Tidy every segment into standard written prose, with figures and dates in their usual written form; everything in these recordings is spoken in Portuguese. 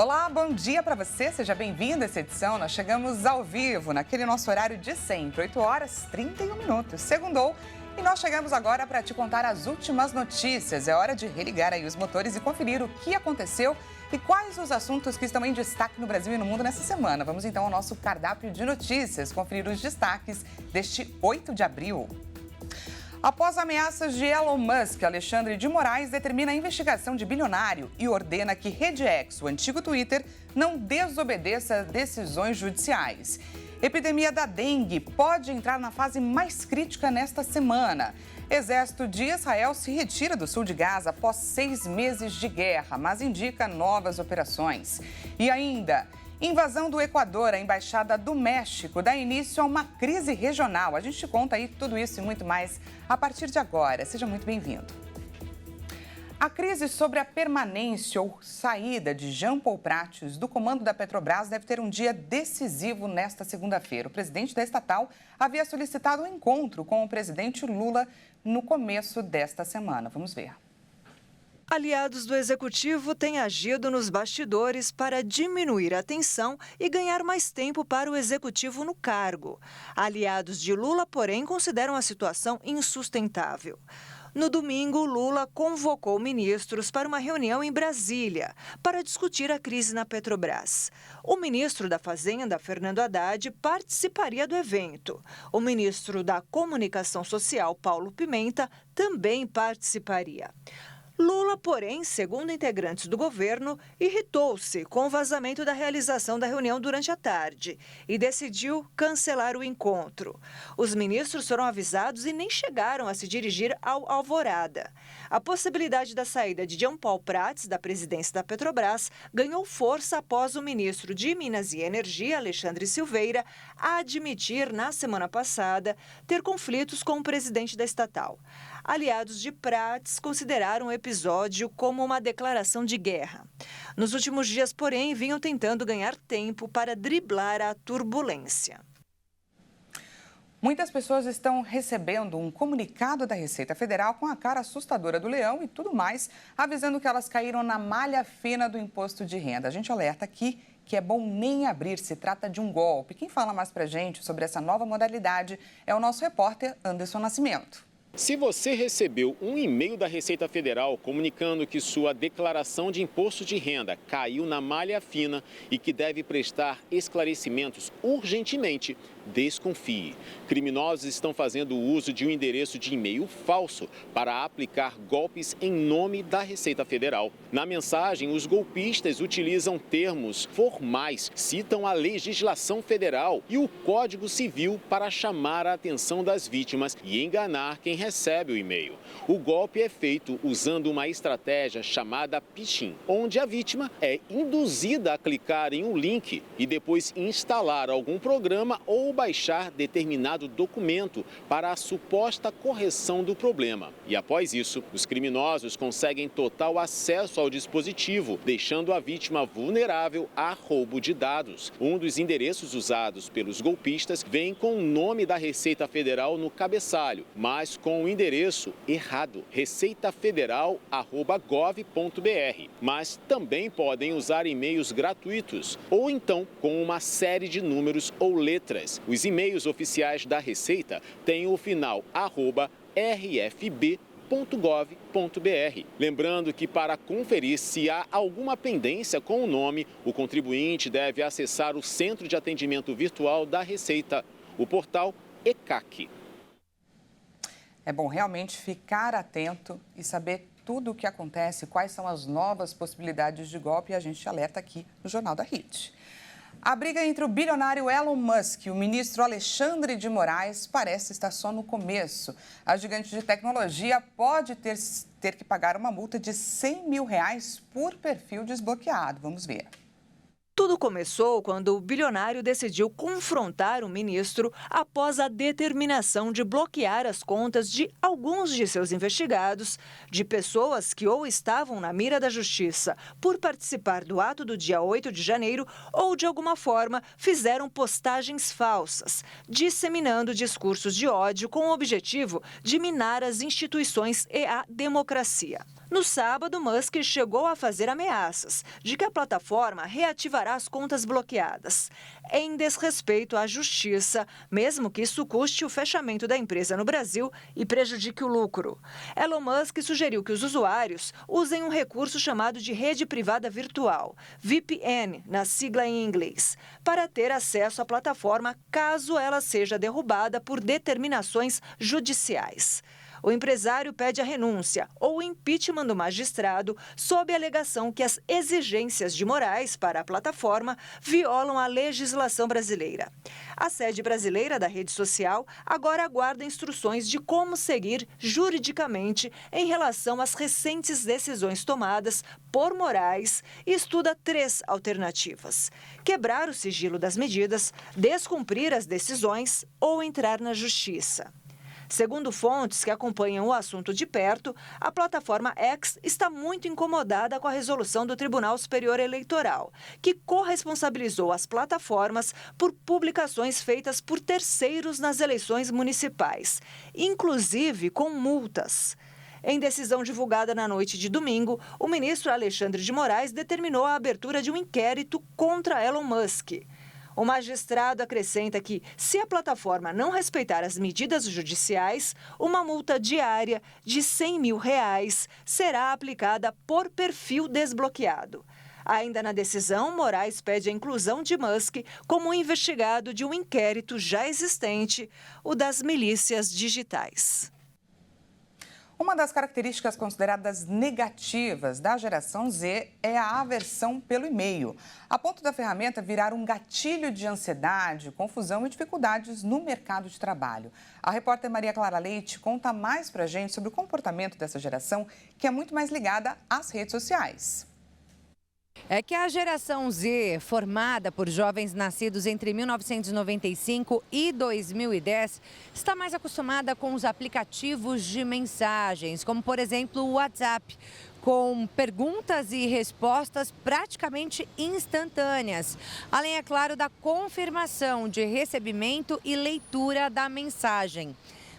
Olá, bom dia para você, seja bem-vindo a essa edição. Nós chegamos ao vivo, naquele nosso horário de sempre, 8 horas 31 minutos, segundou. E nós chegamos agora para te contar as últimas notícias. É hora de religar aí os motores e conferir o que aconteceu e quais os assuntos que estão em destaque no Brasil e no mundo nessa semana. Vamos então ao nosso cardápio de notícias, conferir os destaques deste 8 de abril. Após ameaças de Elon Musk, Alexandre de Moraes determina a investigação de bilionário e ordena que RedX, o antigo Twitter, não desobedeça decisões judiciais. Epidemia da dengue pode entrar na fase mais crítica nesta semana. Exército de Israel se retira do sul de Gaza após 6 meses de guerra, mas indica novas operações. E ainda, invasão do Equador, a Embaixada do México dá início a uma crise regional. A gente conta aí tudo isso e muito mais a partir de agora. Seja muito bem-vindo. A crise sobre a permanência ou saída de Jean Paul Prates do comando da Petrobras deve ter um dia decisivo nesta segunda-feira. O presidente da estatal havia solicitado um encontro com o presidente Lula no começo desta semana. Vamos ver. Aliados do executivo têm agido nos bastidores para diminuir a tensão e ganhar mais tempo para o executivo no cargo. Aliados de Lula, porém, consideram a situação insustentável. No domingo, Lula convocou ministros para uma reunião em Brasília para discutir a crise na Petrobras. O ministro da Fazenda, Fernando Haddad, participaria do evento. O ministro da Comunicação Social, Paulo Pimenta, também participaria. Lula, porém, segundo integrantes do governo, irritou-se com o vazamento da realização da reunião durante a tarde e decidiu cancelar o encontro. Os ministros foram avisados e nem chegaram a se dirigir ao Alvorada. A possibilidade da saída de Jean Paul Prates da presidência da Petrobras ganhou força após o ministro de Minas e Energia, Alexandre Silveira, admitir na semana passada ter conflitos com o presidente da estatal. Aliados de Prates consideraram o episódio como uma declaração de guerra. Nos últimos dias, porém, vinham tentando ganhar tempo para driblar a turbulência. Muitas pessoas estão recebendo um comunicado da Receita Federal com a cara assustadora do leão e tudo mais, avisando que elas caíram na malha fina do imposto de renda. A gente alerta aqui que é bom nem abrir, se trata de um golpe. Quem fala mais pra gente sobre essa nova modalidade é o nosso repórter Anderson Nascimento. Se você recebeu um e-mail da Receita Federal comunicando que sua declaração de imposto de renda caiu na malha fina e que deve prestar esclarecimentos urgentemente, desconfie. Criminosos estão fazendo uso de um endereço de e-mail falso para aplicar golpes em nome da Receita Federal. Na mensagem, os golpistas utilizam termos formais, citam a legislação federal e o Código Civil para chamar a atenção das vítimas e enganar quem recebe o e-mail. O golpe é feito usando uma estratégia chamada phishing, onde a vítima é induzida a clicar em um link e depois instalar algum programa ou baixar determinado documento para a suposta correção do problema. E após isso, os criminosos conseguem total acesso ao dispositivo, deixando a vítima vulnerável a roubo de dados. Um dos endereços usados pelos golpistas vem com o nome da Receita Federal no cabeçalho, mas com o endereço errado, receitafederal@gov.br. Mas também podem usar e-mails gratuitos ou então com uma série de números ou letras. Os e-mails oficiais da Receita têm o final @rfb.gov.br. Lembrando que para conferir se há alguma pendência com o nome, o contribuinte deve acessar o Centro de Atendimento Virtual da Receita, o portal ECAC. É bom realmente ficar atento e saber tudo o que acontece, quais são as novas possibilidades de golpe, e a gente alerta aqui no Jornal da Hit. A briga entre o bilionário Elon Musk e o ministro Alexandre de Moraes parece estar só no começo. A gigante de tecnologia pode ter que pagar uma multa de R$100 mil por perfil desbloqueado. Vamos ver. Tudo começou quando o bilionário decidiu confrontar o ministro após a determinação de bloquear as contas de alguns de seus investigados, de pessoas que ou estavam na mira da justiça por participar do ato do dia 8 de janeiro ou, de alguma forma, fizeram postagens falsas, disseminando discursos de ódio com o objetivo de minar as instituições e a democracia. No sábado, Musk chegou a fazer ameaças de que a plataforma reativará as contas bloqueadas, em desrespeito à justiça, mesmo que isso custe o fechamento da empresa no Brasil e prejudique o lucro. Elon Musk sugeriu que os usuários usem um recurso chamado de rede privada virtual, VPN, na sigla em inglês, para ter acesso à plataforma caso ela seja derrubada por determinações judiciais. O empresário pede a renúncia ou o impeachment do magistrado sob a alegação que as exigências de morais para a plataforma violam a legislação brasileira. A sede brasileira da rede social agora aguarda instruções de como seguir juridicamente em relação às recentes decisões tomadas por Moraes e estuda 3 alternativas: quebrar o sigilo das medidas, descumprir as decisões ou entrar na justiça. Segundo fontes que acompanham o assunto de perto, a plataforma X está muito incomodada com a resolução do Tribunal Superior Eleitoral, que corresponsabilizou as plataformas por publicações feitas por terceiros nas eleições municipais, inclusive com multas. Em decisão divulgada na noite de domingo, o ministro Alexandre de Moraes determinou a abertura de um inquérito contra Elon Musk. O magistrado acrescenta que, se a plataforma não respeitar as medidas judiciais, uma multa diária de R$100 mil será aplicada por perfil desbloqueado. Ainda na decisão, Moraes pede a inclusão de Musk como investigado de um inquérito já existente, o das milícias digitais. Uma das características consideradas negativas da geração Z é a aversão pelo e-mail, a ponto da ferramenta virar um gatilho de ansiedade, confusão e dificuldades no mercado de trabalho. A repórter Maria Clara Leite conta mais pra gente sobre o comportamento dessa geração, que é muito mais ligada às redes sociais. É que a geração Z, formada por jovens nascidos entre 1995 e 2010, está mais acostumada com os aplicativos de mensagens, como, por exemplo, o WhatsApp, com perguntas e respostas praticamente instantâneas. Além, é claro, da confirmação de recebimento e leitura da mensagem.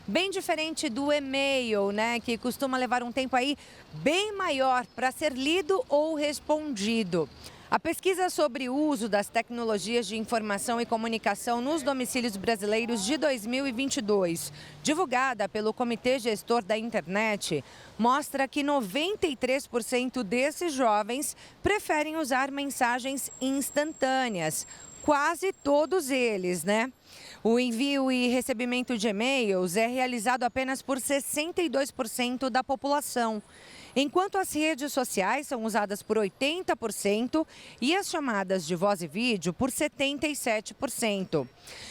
Bem diferente do e-mail, né, que costuma levar um tempo aí bem maior para ser lido ou respondido. A pesquisa sobre o uso das tecnologias de informação e comunicação nos domicílios brasileiros de 2022, divulgada pelo Comitê Gestor da Internet, mostra que 93% desses jovens preferem usar mensagens instantâneas. Quase todos eles, né? O envio e recebimento de e-mails é realizado apenas por 62% da população, enquanto as redes sociais são usadas por 80% e as chamadas de voz e vídeo por 77%.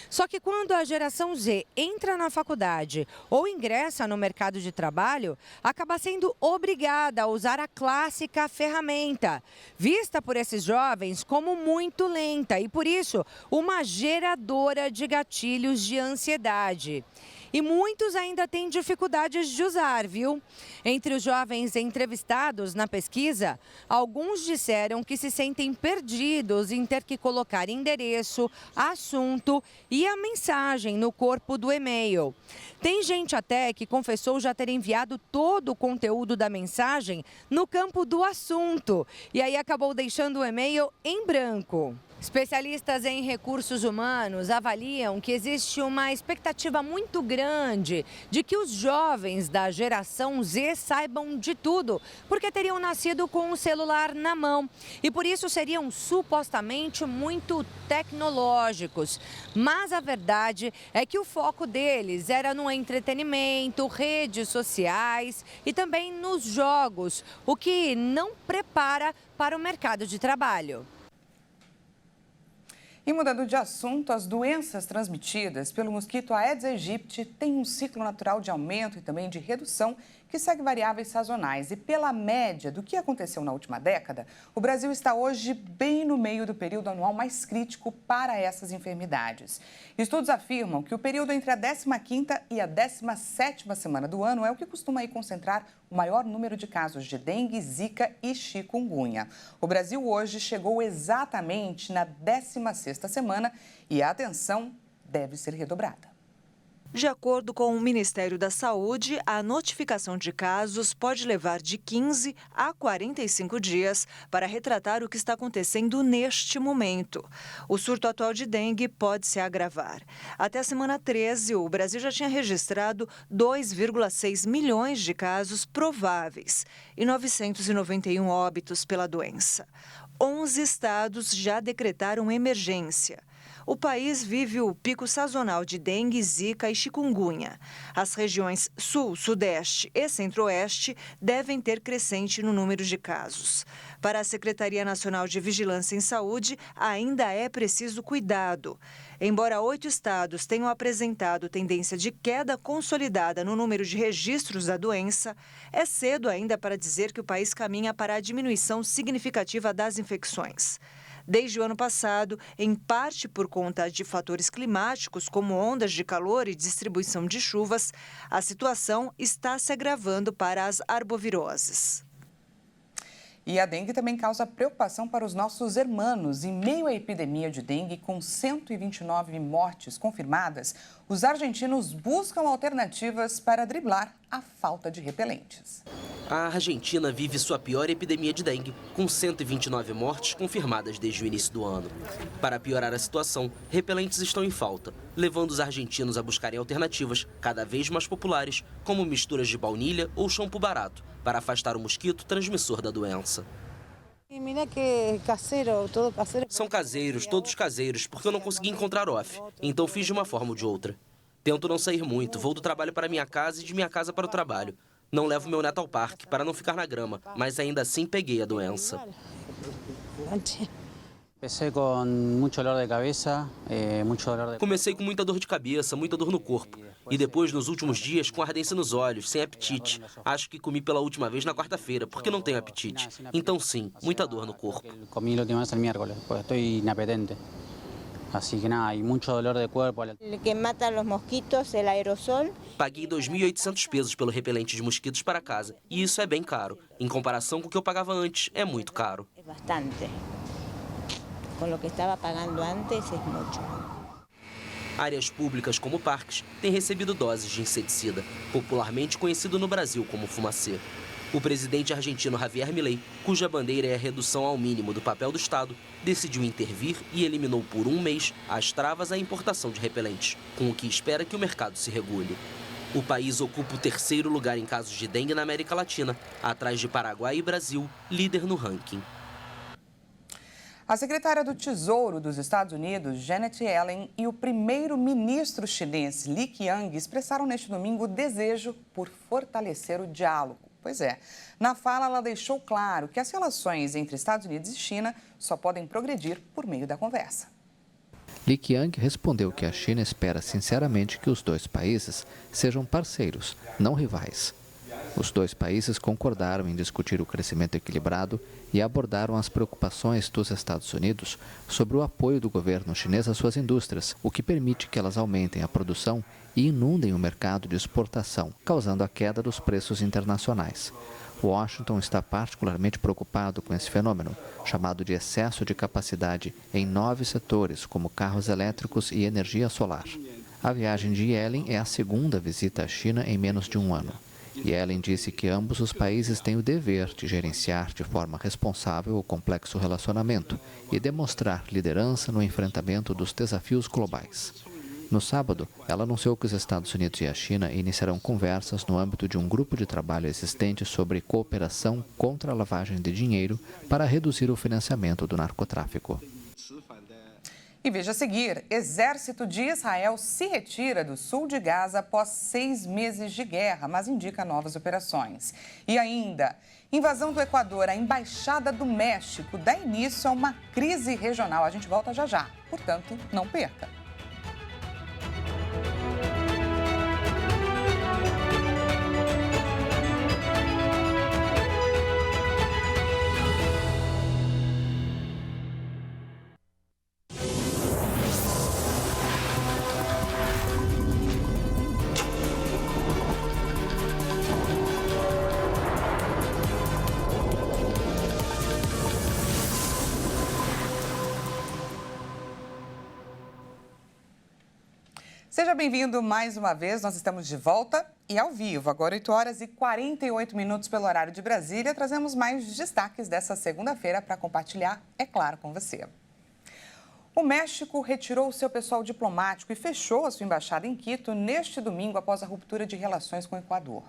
Só que quando a geração Z entra na faculdade ou ingressa no mercado de trabalho, acaba sendo obrigada a usar a clássica ferramenta, vista por esses jovens como muito lenta e, por isso, uma geradora de gatilhos de ansiedade. E muitos ainda têm dificuldades de usar, viu? Entre os jovens entrevistados na pesquisa, alguns disseram que se sentem perdidos em ter que colocar endereço, assunto e a mensagem no corpo do e-mail. Tem gente até que confessou já ter enviado todo o conteúdo da mensagem no campo do assunto e aí acabou deixando o e-mail em branco. Especialistas em recursos humanos avaliam que existe uma expectativa muito grande de que os jovens da geração Z saibam de tudo, porque teriam nascido com o celular na mão e por isso seriam supostamente muito tecnológicos. Mas a verdade é que o foco deles era no entretenimento, redes sociais e também nos jogos, o que não prepara para o mercado de trabalho. E mudando de assunto, as doenças transmitidas pelo mosquito Aedes aegypti têm um ciclo natural de aumento e também de redução que segue variáveis sazonais. E pela média do que aconteceu na última década, o Brasil está hoje bem no meio do período anual mais crítico para essas enfermidades. Estudos afirmam que o período entre a 15ª e a 17ª semana do ano é o que costuma aí concentrar o maior número de casos de dengue, zika e chikungunya. O Brasil hoje chegou exatamente na 16ª semana e a atenção deve ser redobrada. De acordo com o Ministério da Saúde, a notificação de casos pode levar de 15 a 45 dias para retratar o que está acontecendo neste momento. O surto atual de dengue pode se agravar. Até a semana 13, o Brasil já tinha registrado 2,6 milhões de casos prováveis e 991 óbitos pela doença. 11 estados já decretaram emergência. O país vive o pico sazonal de dengue, zika e chikungunya. As regiões sul, sudeste e centro-oeste devem ter crescente no número de casos. Para a Secretaria Nacional de Vigilância em Saúde, ainda é preciso cuidado. Embora 8 estados tenham apresentado tendência de queda consolidada no número de registros da doença, é cedo ainda para dizer que o país caminha para a diminuição significativa das infecções. Desde o ano passado, em parte por conta de fatores climáticos, como ondas de calor e distribuição de chuvas, a situação está se agravando para as arboviroses. E a dengue também causa preocupação para os nossos hermanos. Em meio à epidemia de dengue, com 129 mortes confirmadas, os argentinos buscam alternativas para driblar a falta de repelentes. A Argentina vive sua pior epidemia de dengue, com 129 mortes confirmadas desde o início do ano. Para piorar a situação, repelentes estão em falta, levando os argentinos a buscarem alternativas cada vez mais populares, como misturas de baunilha ou shampoo barato, para afastar o mosquito transmissor da doença. São caseiros, todos caseiros, porque eu não consegui encontrar off, então fiz de uma forma ou de outra. Tento não sair muito, vou do trabalho para minha casa e de minha casa para o trabalho. Não levo meu neto ao parque para não ficar na grama, mas ainda assim peguei a doença. Comecei com muita dor de cabeça, muita dor no corpo. E depois, nos últimos dias, com ardência nos olhos, sem apetite. Acho que comi pela última vez na quarta-feira, porque não tenho apetite. Então sim, muita dor no corpo. Comi a última vez el miércoles, porque estou inapetente. Así que nada, hay mucho dolor de cuerpo. El que mata los mosquitos, el aerosol. Paguei 2.800 pesos pelo repelente de mosquitos para casa, e isso é bem caro. Em comparação com o que eu pagava antes, é muito caro. É bastante. Com o que estava pagando antes, é muito. Áreas públicas como parques têm recebido doses de inseticida, popularmente conhecido no Brasil como fumacê. O presidente argentino Javier Milei, cuja bandeira é a redução ao mínimo do papel do Estado, decidiu intervir e eliminou por um mês as travas à importação de repelentes, com o que espera que o mercado se regule. O país ocupa o 3º lugar em casos de dengue na América Latina, atrás de Paraguai e Brasil, líder no ranking. A secretária do Tesouro dos Estados Unidos, Janet Yellen, e o primeiro-ministro chinês, Li Qiang, expressaram neste domingo o desejo por fortalecer o diálogo. Pois é, na fala ela deixou claro que as relações entre Estados Unidos e China só podem progredir por meio da conversa. Li Qiang respondeu que a China espera sinceramente que os dois países sejam parceiros, não rivais. Os dois países concordaram em discutir o crescimento equilibrado e abordaram as preocupações dos Estados Unidos sobre o apoio do governo chinês às suas indústrias, o que permite que elas aumentem a produção e inundem o mercado de exportação, causando a queda dos preços internacionais. Washington está particularmente preocupado com esse fenômeno, chamado de excesso de capacidade em 9 setores, como carros elétricos e energia solar. A viagem de Yellen é a 2ª visita à China em menos de um ano. Yellen disse que ambos os países têm o dever de gerenciar de forma responsável o complexo relacionamento e demonstrar liderança no enfrentamento dos desafios globais. No sábado, ela anunciou que os Estados Unidos e a China iniciarão conversas no âmbito de um grupo de trabalho existente sobre cooperação contra a lavagem de dinheiro para reduzir o financiamento do narcotráfico. E veja a seguir, exército de Israel se retira do sul de Gaza após 6 meses de guerra, mas indica novas operações. E ainda, invasão do Equador, a Embaixada do México dá início a uma crise regional. A gente volta já já, portanto, não perca. Seja bem-vindo mais uma vez, nós estamos de volta e ao vivo. Agora 8 horas e 48 minutos pelo horário de Brasília. Trazemos mais destaques dessa segunda-feira para compartilhar, é claro, com você. O México retirou o seu pessoal diplomático e fechou a sua embaixada em Quito neste domingo após a ruptura de relações com o Equador.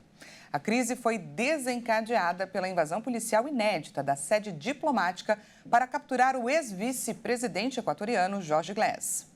A crise foi desencadeada pela invasão policial inédita da sede diplomática para capturar o ex-vice-presidente equatoriano Jorge Glass.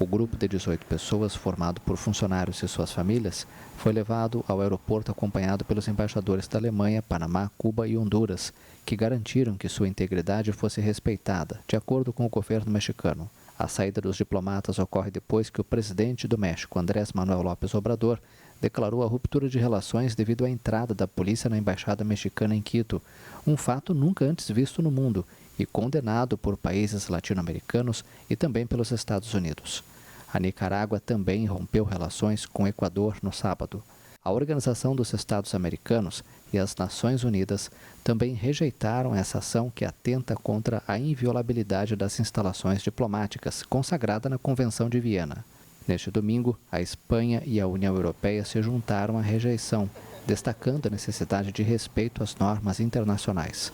O grupo de 18 pessoas, formado por funcionários e suas famílias, foi levado ao aeroporto acompanhado pelos embaixadores da Alemanha, Panamá, Cuba e Honduras, que garantiram que sua integridade fosse respeitada, de acordo com o governo mexicano. A saída dos diplomatas ocorre depois que o presidente do México, Andrés Manuel López Obrador, declarou a ruptura de relações devido à entrada da polícia na embaixada mexicana em Quito, um fato nunca antes visto no mundo e condenado por países latino-americanos e também pelos Estados Unidos. A Nicarágua também rompeu relações com o Equador no sábado. A Organização dos Estados Americanos e as Nações Unidas também rejeitaram essa ação que atenta contra a inviolabilidade das instalações diplomáticas, consagrada na Convenção de Viena. Neste domingo, a Espanha e a União Europeia se juntaram à rejeição, destacando a necessidade de respeito às normas internacionais.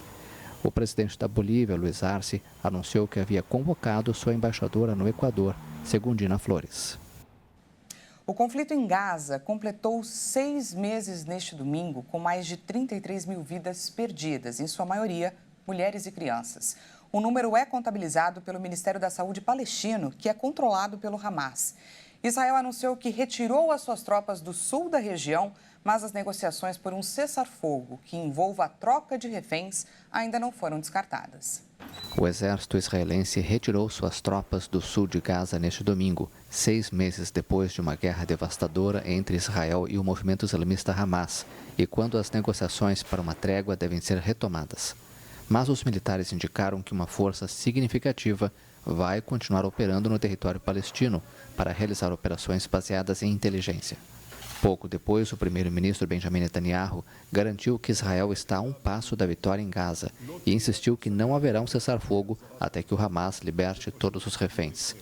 O presidente da Bolívia, Luiz Arce, anunciou que havia convocado sua embaixadora no Equador, Segundina Flores. O conflito em Gaza completou 6 meses neste domingo, com mais de 33 mil vidas perdidas, em sua maioria mulheres e crianças. O número é contabilizado pelo Ministério da Saúde palestino, que é controlado pelo Hamas. Israel anunciou que retirou as suas tropas do sul da região, mas as negociações por um cessar-fogo que envolva a troca de reféns ainda não foram descartadas. O exército israelense retirou suas tropas do sul de Gaza neste domingo, 6 meses depois de uma guerra devastadora entre Israel e o movimento islamista Hamas, e quando as negociações para uma trégua devem ser retomadas. Mas os militares indicaram que uma força significativa vai continuar operando no território palestino para realizar operações baseadas em inteligência. Pouco depois, o primeiro-ministro Benjamin Netanyahu garantiu que Israel está a um passo da vitória em Gaza e insistiu que não haverá um cessar-fogo até que o Hamas liberte todos os reféns.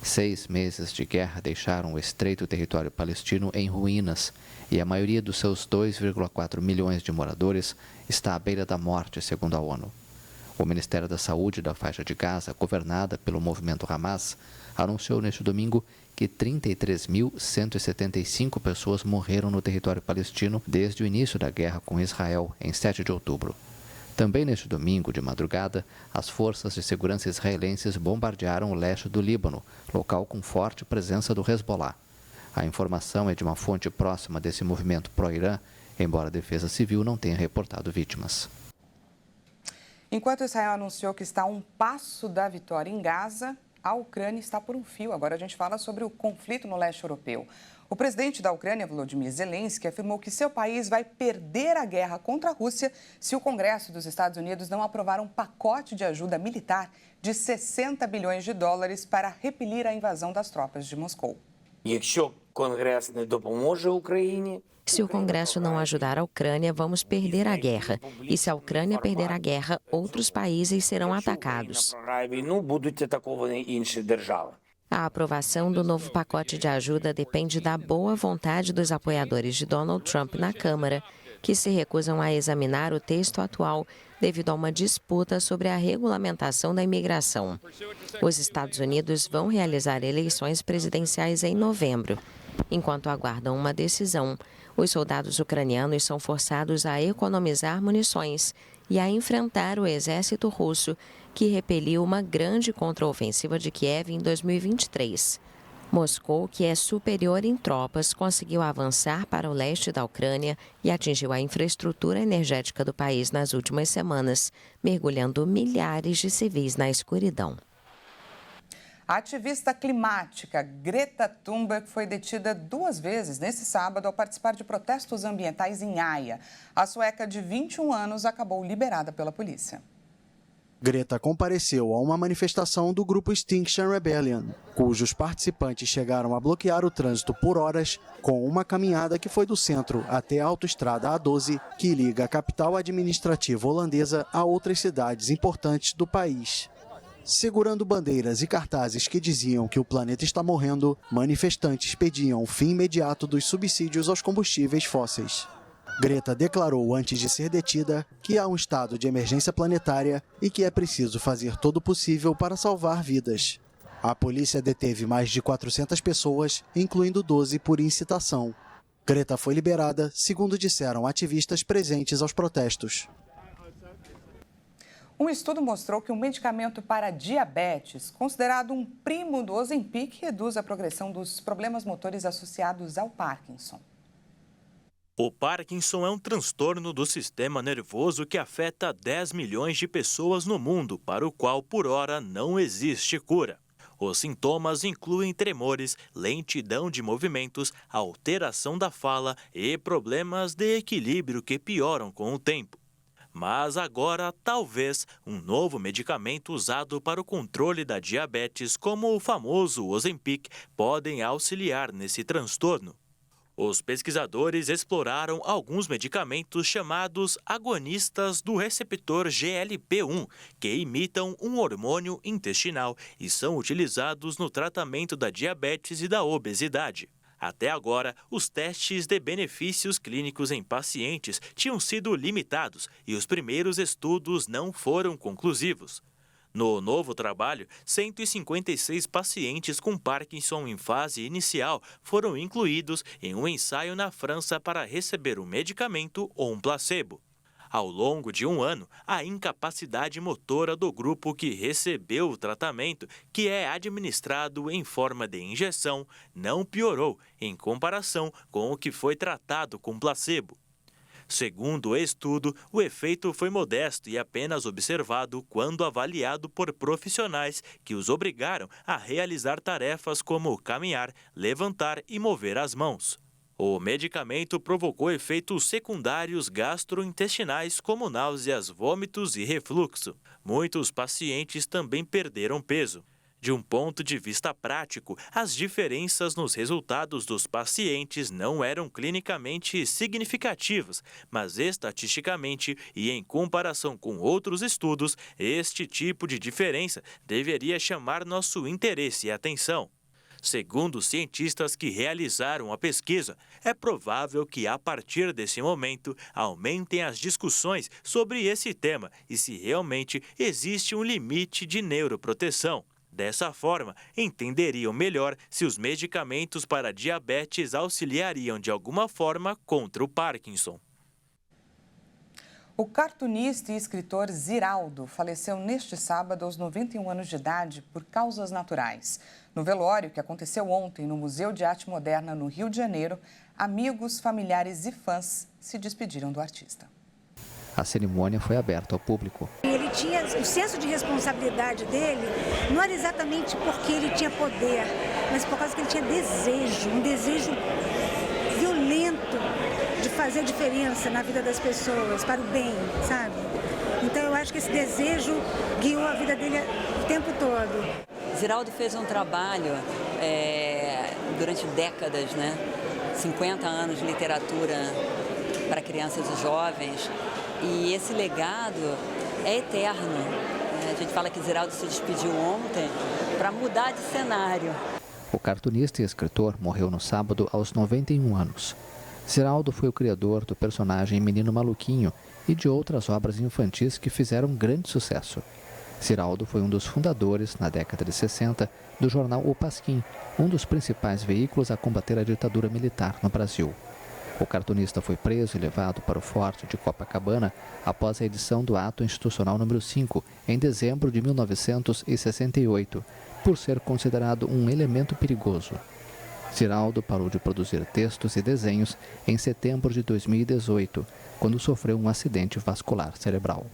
6 meses de guerra deixaram o estreito território palestino em ruínas e a maioria dos seus 2,4 milhões de moradores está à beira da morte, segundo a ONU. O Ministério da Saúde da faixa de Gaza, governada pelo movimento Hamas, anunciou neste domingo que 33.175 pessoas morreram no território palestino desde o início da guerra com Israel, em 7 de outubro. Também neste domingo, de madrugada, as forças de segurança israelenses bombardearam o leste do Líbano, local com forte presença do Hezbollah. A informação é de uma fonte próxima desse movimento pró-Irã, embora a Defesa Civil não tenha reportado vítimas. Enquanto Israel anunciou que está a um passo da vitória em Gaza, a Ucrânia está por um fio. Agora a gente fala sobre o conflito no leste europeu. O presidente da Ucrânia, Volodymyr Zelensky, afirmou que seu país vai perder a guerra contra a Rússia se o Congresso dos Estados Unidos não aprovar um pacote de ajuda militar de 60 bilhões de dólares para repelir a invasão das tropas de Moscou. Se o Congresso não ajudar a Ucrânia, vamos perder a guerra. E se a Ucrânia perder a guerra, outros países serão atacados. A aprovação do novo pacote de ajuda depende da boa vontade dos apoiadores de Donald Trump na Câmara, que se recusam a examinar o texto atual devido a uma disputa sobre a regulamentação da imigração. Os Estados Unidos vão realizar eleições presidenciais em novembro. Enquanto aguardam uma decisão, os soldados ucranianos são forçados a economizar munições e a enfrentar o exército russo, que repeliu uma grande contraofensiva de Kiev em 2023. Moscou, que é superior em tropas, conseguiu avançar para o leste da Ucrânia e atingiu a infraestrutura energética do país nas últimas semanas, mergulhando milhares de civis na escuridão. A ativista climática Greta Thunberg foi detida 2 vezes nesse sábado ao participar de protestos ambientais em Haia. A sueca de 21 anos acabou liberada pela polícia. Greta compareceu a uma manifestação do grupo Extinction Rebellion, cujos participantes chegaram a bloquear o trânsito por horas com uma caminhada que foi do centro até a autoestrada A12, que liga a capital administrativa holandesa a outras cidades importantes do país. Segurando bandeiras e cartazes que diziam que o planeta está morrendo, manifestantes pediam o fim imediato dos subsídios aos combustíveis fósseis. Greta declarou antes de ser detida que há um estado de emergência planetária e que é preciso fazer todo o possível para salvar vidas. A polícia deteve mais de 400 pessoas, incluindo 12 por incitação. Greta foi liberada, segundo disseram ativistas presentes aos protestos. Um estudo mostrou que um medicamento para diabetes, considerado um primo do Ozempic, reduz a progressão dos problemas motores associados ao Parkinson. O Parkinson é um transtorno do sistema nervoso que afeta 10 milhões de pessoas no mundo, para o qual, por hora, não existe cura. Os sintomas incluem tremores, lentidão de movimentos, alteração da fala e problemas de equilíbrio que pioram com o tempo. Mas agora, talvez, um novo medicamento usado para o controle da diabetes, como o famoso Ozempic, podem auxiliar nesse transtorno. Os pesquisadores exploraram alguns medicamentos chamados agonistas do receptor GLP-1, que imitam um hormônio intestinal e são utilizados no tratamento da diabetes e da obesidade. Até agora, os testes de benefícios clínicos em pacientes tinham sido limitados e os primeiros estudos não foram conclusivos. No novo trabalho, 156 pacientes com Parkinson em fase inicial foram incluídos em um ensaio na França para receber um medicamento ou um placebo. Ao longo de um ano, a incapacidade motora do grupo que recebeu o tratamento, que é administrado em forma de injeção, não piorou em comparação com o que foi tratado com placebo. Segundo o estudo, o efeito foi modesto e apenas observado quando avaliado por profissionais que os obrigaram a realizar tarefas como caminhar, levantar e mover as mãos. O medicamento provocou efeitos secundários gastrointestinais como náuseas, vômitos e refluxo. Muitos pacientes também perderam peso. De um ponto de vista prático, as diferenças nos resultados dos pacientes não eram clinicamente significativas, mas estatisticamente e em comparação com outros estudos, este tipo de diferença deveria chamar nosso interesse e atenção. Segundo os cientistas que realizaram a pesquisa, é provável que, a partir desse momento, aumentem as discussões sobre esse tema e se realmente existe um limite de neuroproteção. Dessa forma, entenderiam melhor se os medicamentos para diabetes auxiliariam de alguma forma contra o Parkinson. O cartunista e escritor Ziraldo faleceu neste sábado aos 91 anos de idade por causas naturais. No velório, que aconteceu ontem no Museu de Arte Moderna, no Rio de Janeiro, amigos, familiares e fãs se despediram do artista. A cerimônia foi aberta ao público. Ele tinha o senso de responsabilidade dele, não era exatamente porque ele tinha poder, mas por causa que ele tinha desejo, um desejo violento de fazer diferença na vida das pessoas, para o bem, sabe? Então eu acho que esse desejo guiou a vida dele o tempo todo. Ziraldo fez um trabalho durante décadas, 50 anos de literatura para crianças e jovens, e esse legado é eterno. A gente fala que Ziraldo se despediu ontem para mudar de cenário. O cartunista e escritor morreu no sábado aos 91 anos. Ziraldo foi o criador do personagem Menino Maluquinho e de outras obras infantis que fizeram grande sucesso. Ziraldo foi um dos fundadores, na década de 60, do jornal O Pasquim, um dos principais veículos a combater a ditadura militar no Brasil. O cartunista foi preso e levado para o Forte de Copacabana após a edição do Ato Institucional número 5, em dezembro de 1968, por ser considerado um elemento perigoso. Ziraldo parou de produzir textos e desenhos em setembro de 2018, quando sofreu um acidente vascular cerebral.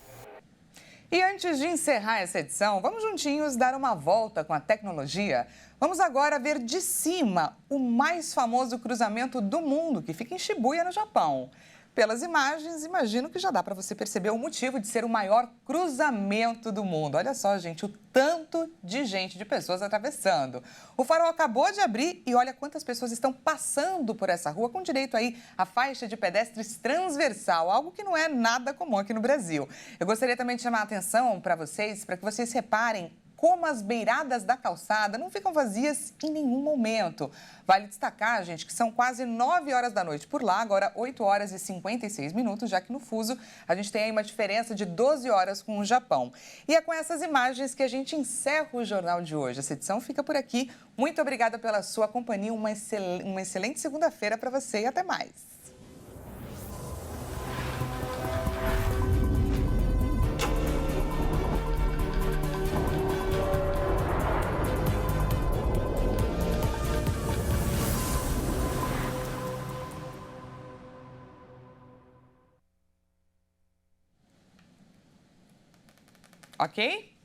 E antes de encerrar essa edição, vamos juntinhos dar uma volta com a tecnologia. Vamos agora ver de cima o mais famoso cruzamento do mundo, que fica em Shibuya, no Japão. Pelas imagens, imagino que já dá para você perceber o motivo de ser o maior cruzamento do mundo. Olha só, gente, o tanto de gente, de pessoas atravessando. O farol acabou de abrir e olha quantas pessoas estão passando por essa rua com direito aí à faixa de pedestres transversal, algo que não é nada comum aqui no Brasil. Eu gostaria também de chamar a atenção para que vocês reparem como as beiradas da calçada não ficam vazias em nenhum momento. Vale destacar, gente, que são quase 9 horas da noite por lá, agora 8 horas e 56 minutos, já que no fuso a gente tem aí uma diferença de 12 horas com o Japão. E é com essas imagens que a gente encerra o Jornal de hoje. Essa edição fica por aqui. Muito obrigada pela sua companhia, uma excelente segunda-feira para você e até mais. Ok?